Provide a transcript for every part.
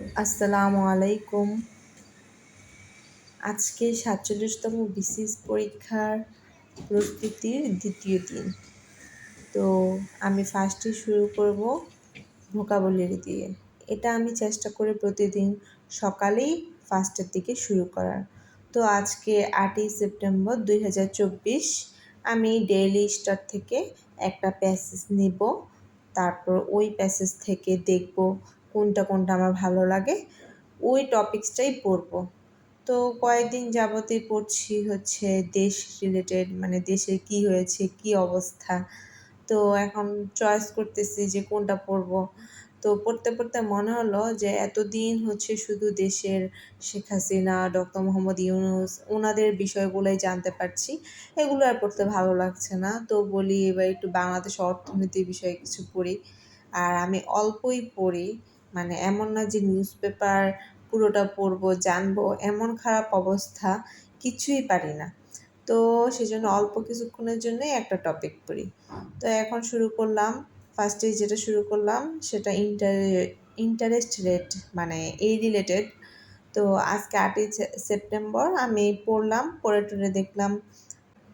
আসসালামু আলাইকুম। আজকে ৪৭তম বিসিএস পরীক্ষার প্রস্তুতির দ্বিতীয় দিন। তো আমি ফার্স্টে শুরু করব ভোকাবুলারি দিয়ে। এটা আমি চেষ্টা করি প্রতিদিন সকালেই ফার্স্টের দিকে শুরু করার। তো আজকে ৮ই সেপ্টেম্বর ২০২৪ আমি ডেইলি স্টার থেকে একটা প্যাসেজ নিব। তারপর ওই প্যাসেজ থেকে দেখব কোনটা আমার ভালো লাগে, ওই টপিকসটাই পড়ব। তো কয়েকদিন যাবতই পড়ছি হচ্ছে দেশ রিলেটেড, মানে দেশে কি হয়েছে, কি অবস্থা। তো এখন চয়েস করতেছি যে কোনটা পড়ব। তো পড়তে মনে হলো যে এতদিন হচ্ছে শুধু দেশের শেখ হাসিনা, ডক্টর মোহাম্মদ ইউনূস ওনাদের বিষয়গুলোই জানতে পারছি, এগুলো আর পড়তে ভালো লাগছে না। তো বলি এবার একটু বাংলাদেশ অর্থনীতির বিষয়ে কিছু পড়ি। আর আমি অল্পই পড়ি, মানে এমন না যে নিউজ পেপার পুরোটা পড়বো জানবো, এমন খারাপ অবস্থা, কিছুই পারি না। তো সেজন্য অল্প কিছুক্ষণের জন্যই একটা টপিক পড়ি। তো এখন শুরু করলাম, ফার্স্টে যেটা শুরু করলাম সেটা ইন্টারেস্ট রেট, মানে এই রিলেটেড। তো আজকে ৮ই সেপ্টেম্বর আমি পড়লাম, পড়ে টড়ে দেখলাম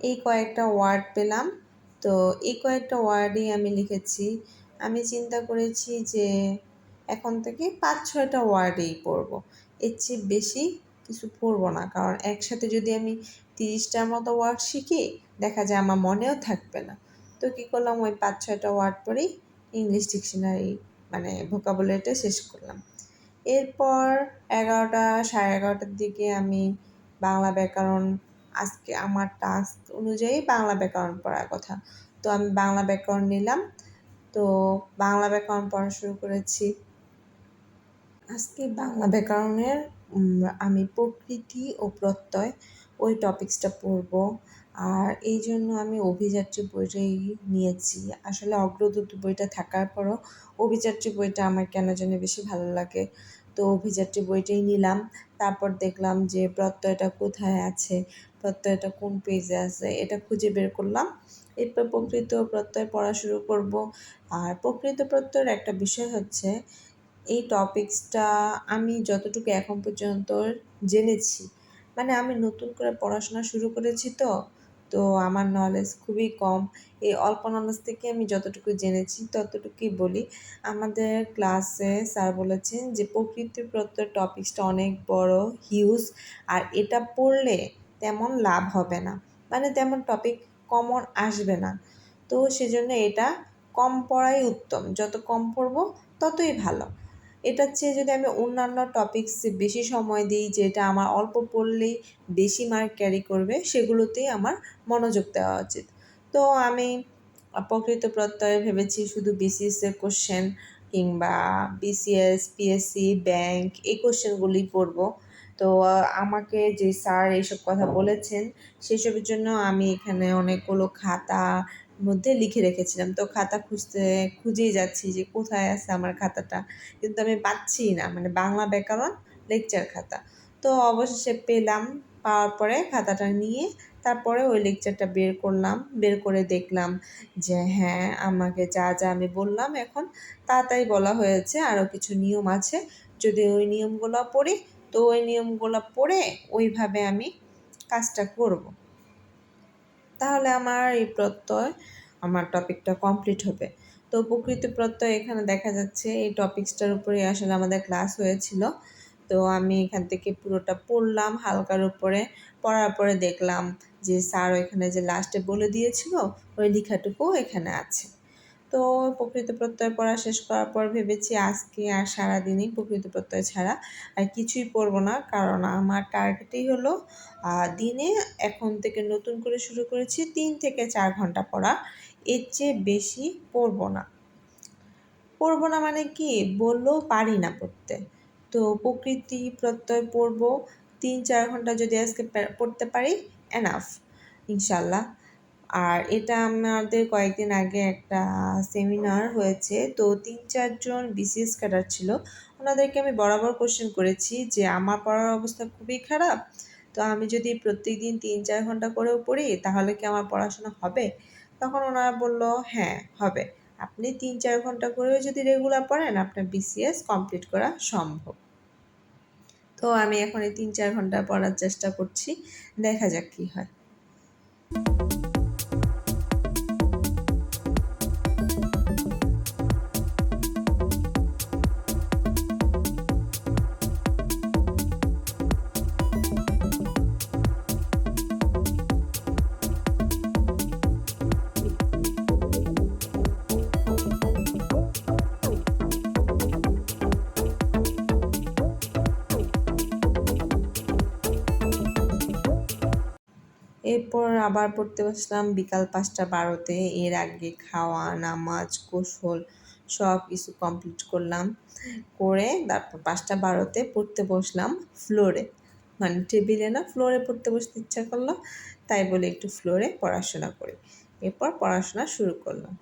এই কয়েকটা ওয়ার্ড পেলাম। তো এই কয়েকটা ওয়ার্ডই আমি লিখেছি। আমি চিন্তা করেছি যে এখন থেকে ৫-৬টা ওয়ার্ডই পড়বো, এর চেয়ে বেশি কিছু পড়বো না, কারণ একসাথে যদি আমি ৩০টার মতো ওয়ার্ড শিখি দেখা যায় আমার মনেও থাকবে না। তো কী করলাম, ওই ৫-৬টা ওয়ার্ড পরেই ইংলিশ ডিকশনারি মানে ভোকাবুলারিটা শেষ করলাম। এরপর ১১টা ১১:৩০টার দিকে আমি বাংলা ব্যাকরণ, আজকে আমার টাস্ক অনুযায়ী বাংলা ব্যাকরণ পড়ার কথা, তো আমি বাংলা ব্যাকরণ নিলাম। তো বাংলা ব্যাকরণ পড়া শুরু করেছি। আজকে বাংলা ব্যাকরণের আমি প্রকৃতি ও প্রত্যয় ওই টপিকসটা পড়ব। আর এই জন্য আমি অভিযাত্রী বইটাই নিয়েছি। আসলে অগ্রদূত বইটা থাকার পরও অভিযাত্রী বইটা আমার কেন জানি বেশি ভালো লাগে, তো অভিযাত্রী বইটাই নিলাম। তারপর দেখলাম যে প্রত্যয়টা কোথায় আছে, প্রত্যয়টা কোন পেজে আছে, এটা খুঁজে বের করলাম। এরপর প্রকৃত প্রত্যয় পড়া শুরু করব। আর প্রকৃত প্রত্যয়ের একটা বিষয় হচ্ছে, এই টপিকসটা আমি যতটুকু এখন পর্যন্ত জেনেছি, মানে আমি নতুন করে পড়াশোনা শুরু করেছি, তো আমার নলেজ খুবই কম। এই অল্প নলেজ থেকে আমি যতটুকু জেনেছি ততটুকুই বলি। আমাদের ক্লাসে স্যার বলেছেন যে প্রকৃতি প্রত্যয় টপিকসটা অনেক বড়, হিউজ, আর এটা পড়লে তেমন লাভ হবে না, মানে তেমন টপিক কমন আসবে না। তো সেজন্য এটা কম পড়াই উত্তম, যত কম পড়বো ততই ভালো। এটার চেয়ে যদি আমি অন্যান্য টপিকসে বেশি সময় দিই, যেটা আমার অল্প পড়লেই বেশি মার্ক ক্যারি করবে, সেগুলোতেই আমার মনোযোগ দেওয়া উচিত। তো আমি প্রকৃত প্রত্যয়ে ভেবেছি শুধু বিসিএসের কোশ্চেন কিংবা বিসিএস, পিএসসি, ব্যাংক এই কোশ্চেনগুলি পড়ব। তো আমাকে যে স্যার এইসব কথা বলেছেন সেসবের জন্য আমি এখানে অনেকগুলো খাতা মধ্যে লিখে রেখেছিলাম। তো খাতা খুঁজেই যাচ্ছি যে কোথায় আছে আমার খাতাটা, কিন্তু আমি পাচ্ছি না, মানে বাংলা ব্যাকরণ লেকচার খাতা। তো অবশেষে পেলাম, পাওয়ার পরে খাতাটা নিয়ে তারপরে ওই লেকচারটা বের করলাম, বের করে দেখলাম যে হ্যাঁ, আমাকে যা আমি বললাম এখন তাই বলা হয়েছে, আরও কিছু নিয়ম আছে, যদি ওই নিয়মগুলো পড়ি তো ওই নিয়মগুলো পড়ে ওইভাবে আমি কাজটা করব, তাহলে আমার এই প্রত্যয় আমার টপিকটা কমপ্লিট হবে। তো প্রকৃতি প্রত্যয় এখানে দেখা যাচ্ছে এই টপিকসটার উপরেই আসলে আমাদের ক্লাস হয়েছিল। তো আমি এখান থেকে পুরোটা পড়লাম হালকার উপরে, পড়ার পরে দেখলাম যে স্যার এখানে যে লাস্টে বলে দিয়েছিল ওই লেখাটুকু এখানে আছে। তো প্রকৃত প্রত্যয় পড়া শেষ করার পর ভেবেছি আজকে আর সারাদিনই প্রকৃত প্রত্যয় ছাড়া আর কিছুই পড়বো না, কারণ আমার টার্গেটই হলো দিনে এখন থেকে নতুন করে শুরু করেছি 3 থেকে 4 ঘন্টা পড়া, এর চেয়ে বেশি পড়বো না মানে কি বললেও পারি না পড়তে। তো প্রকৃতি প্রত্যয় পড়বো 3-4 ঘন্টা, যদি আজকে পড়তে পারি এনাফ ইনশাল্লাহ। আর এটা আমাদের কয়েকদিন আগে একটা সেমিনার হয়েছে, তো 3-4 জন বিসিএস ক্যাডার ছিল, ওনাদেরকে আমি বরাবর কোশ্চেন করেছি যে আমার পড়ার অবস্থা খুবই খারাপ, তো আমি যদি প্রত্যেকদিন 3-4 ঘন্টা করেও পড়ি তাহলে কি আমার পড়াশোনা হবে? তখন ওনারা বলল হ্যাঁ হবে, আপনি 3-4 ঘন্টা করেও যদি রেগুলার পড়েন আপনার বিসিএস কমপ্লিট করা সম্ভব। তো আমি এখন এই 3-4 ঘন্টা পড়ার চেষ্টা করছি, দেখা যাক কী হয়। এরপর আবার পড়তে বসলাম বিকাল 5টা 12-তে। এর আগে খাওয়া, নামাজ, গোসল সব কিছু কমপ্লিট করলাম, করে তারপর 5টা 12-তে পড়তে বসলাম ফ্লোরে, মানে টেবিলে না, ফ্লোরে পড়তে বসতে ইচ্ছা করলো, তাই বলে একটু ফ্লোরে পড়াশোনা করি। এরপর পড়াশোনা শুরু করলাম।